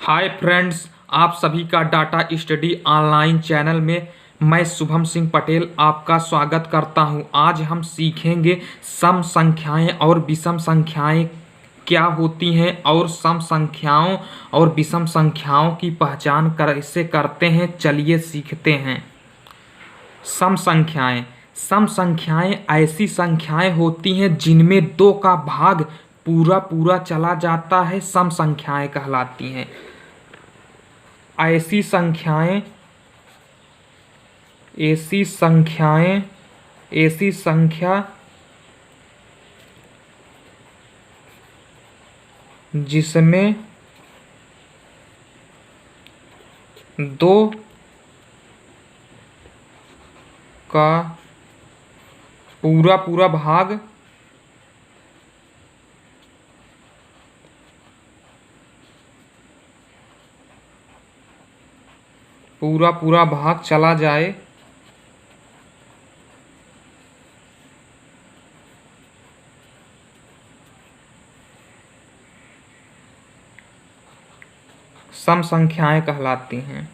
Hi friends, आप सभी का डाटा स्टडी ऑनलाइन चैनल में मैं शुभम सिंह पटेल आपका स्वागत करता हूं। आज हम सीखेंगे सम संख्याएं और विषम संख्याएं क्या होती हैं और सम संख्याओं और विषम संख्याओं की पहचान कैसे करते हैं। चलिए सीखते हैं। सम संख्याएं ऐसी संख्याएं होती हैं जिनमें दो का भाग पूरा पूरा चला जाता है, सम संख्याएं कहलाती हैं। ऐसी संख्या जिसमें दो का पूरा पूरा भाग चला जाए सम संख्याएं कहलाती हैं।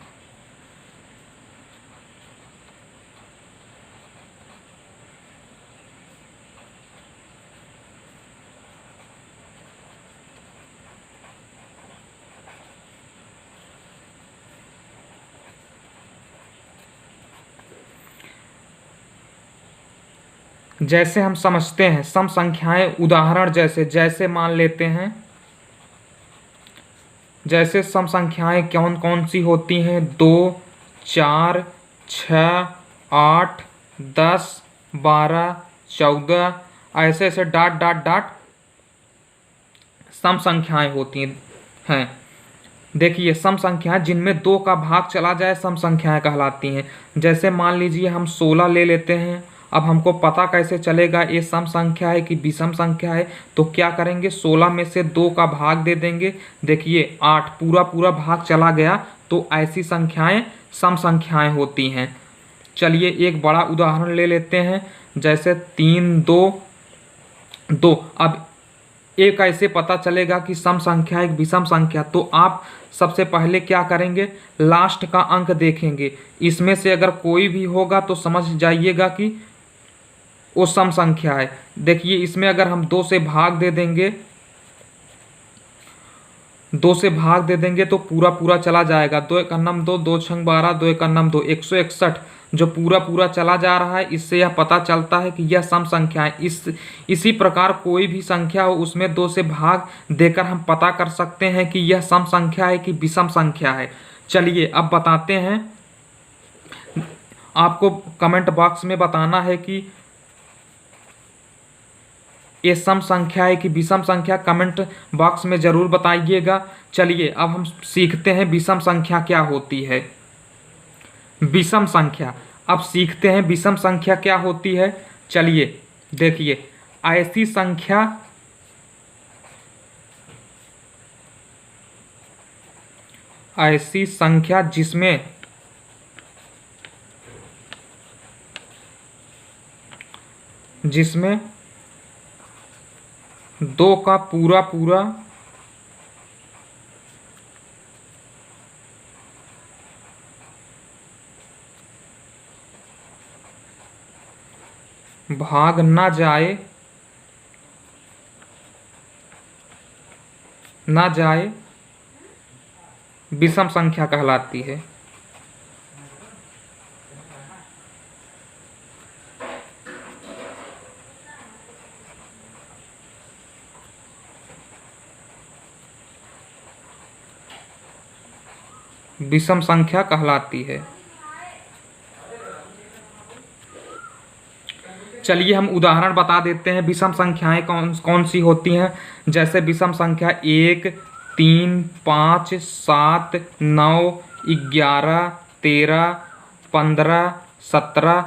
जैसे हम समझते हैं सम संख्याएं, उदाहरण जैसे मान लेते हैं। जैसे सम संख्याएं कौन कौन सी होती हैं? 2, 4, 6, 8, 10, 12, 14, ऐसे ऐसे डॉट डॉट डॉट सम संख्याएं होती हैं। देखिए, सम संख्याएं जिनमें दो का भाग चला जाए सम संख्याएं कहलाती हैं। जैसे मान लीजिए हम 16 ले लेते हैं। अब हमको पता कैसे चलेगा ये सम संख्या है कि विषम संख्या है? तो क्या करेंगे, 16 में से 2 का भाग दे देंगे। देखिए 8 पूरा पूरा भाग चला गया, तो ऐसी संख्याएं सम संख्याएं होती हैं। चलिए एक बड़ा उदाहरण ले लेते हैं। जैसे 3, 2, 2। अब ये कैसे पता चलेगा कि सम संख्या एक विषम संख्या? तो आप सबसे पहले क्या करेंगे, लास्ट का अंक देखेंगे। इसमें से अगर कोई भी होगा तो समझ जाइएगा कि वो सम संख्या है। देखिए इसमें अगर हम 2 से भाग दे देंगे, 2 से भाग दे देंगे तो पूरा पूरा चला जाएगा। 2 एक अन्नम 2, 2 छंग 12, 2 एक अन्नम 2, 161 जो पूरा पूरा चला जा रहा है। इससे यह पता चलता है कि यह सम संख्या है। इसी प्रकार कोई भी संख्या हो उसमें 2 से भाग देकर हम पता कर सकते हैं कि यह सम संख्या है कि विषम संख्या है। चलिए अब बताते हैं। आपको कमेंट बॉक्स में बताना है कि ये सम संख्या है कि विषम संख्या, कमेंट बॉक्स में जरूर बताइएगा। चलिए अब हम सीखते हैं विषम संख्या क्या होती है। विषम संख्या, अब सीखते हैं विषम संख्या क्या होती है। चलिए देखिए, ऐसी संख्या जिसमें 2 का पूरा पूरा भाग ना जाए विषम संख्या कहलाती है। विषम संख्या कहलाती है। चलिए हम उदाहरण बता देते हैं विषम संख्याएं कौन कौन सी होती हैं। जैसे विषम संख्या 1, 3, 5, 7, 9, 11, 13, 15, 17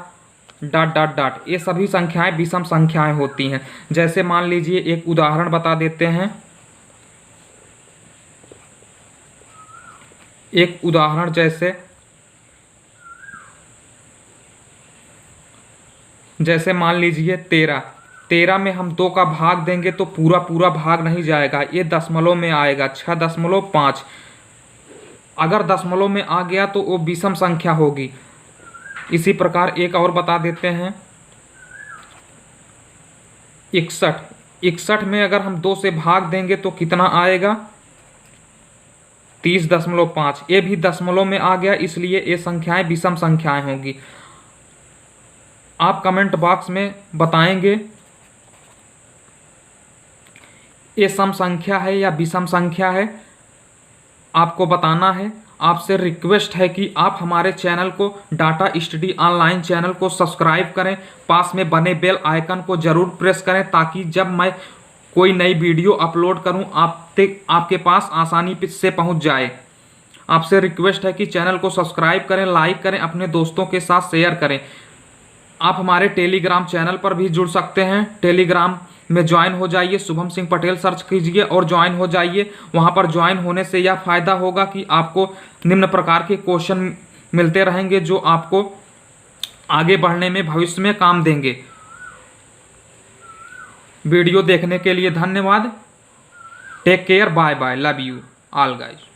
डॉट डॉट डॉट, ये सभी संख्याएं विषम संख्याएं होती हैं। जैसे मान लीजिए एक उदाहरण बता देते हैं। एक उदाहरण जैसे मान लीजिए 13 में हम 2 का भाग देंगे तो पूरा पूरा भाग नहीं जाएगा, ये दशमलव में आएगा 6.5। अगर दशमलव में आ गया तो वो विषम संख्या होगी। इसी प्रकार एक और बता देते हैं, 61। 61 में अगर हम 2 से भाग देंगे तो कितना आएगा? 30.5। ये भी दशमलव में आ गया, इसलिए ये संख्याएं विषम संख्याएं होंगी। आप कमेंट बॉक्स में बताएंगे ये सम संख्या है या विषम संख्या है, आपको बताना है। आपसे रिक्वेस्ट है कि आप हमारे चैनल को, डाटा स्टडी ऑनलाइन चैनल को सब्सक्राइब करें, पास में बने बेल आइकन को जरूर प्रेस करें, ताकि जब मैं कोई नई वीडियो अपलोड करूं आपके पास आसानी से पहुंच जाए। आपसे रिक्वेस्ट है कि चैनल को सब्सक्राइब करें, लाइक करें, अपने दोस्तों के साथ शेयर करें। आप हमारे टेलीग्राम चैनल पर भी जुड़ सकते हैं। टेलीग्राम में ज्वाइन हो जाइए, शुभम सिंह पटेल सर्च कीजिए और ज्वाइन हो जाइए। वहां पर ज्वाइन होने से यह फायदा होगा कि आपको निम्न प्रकार के क्वेश्चन मिलते रहेंगे जो आपको आगे बढ़ने में भविष्य में काम देंगे। वीडियो देखने के लिए धन्यवाद। Take care, bye bye, love you all guys.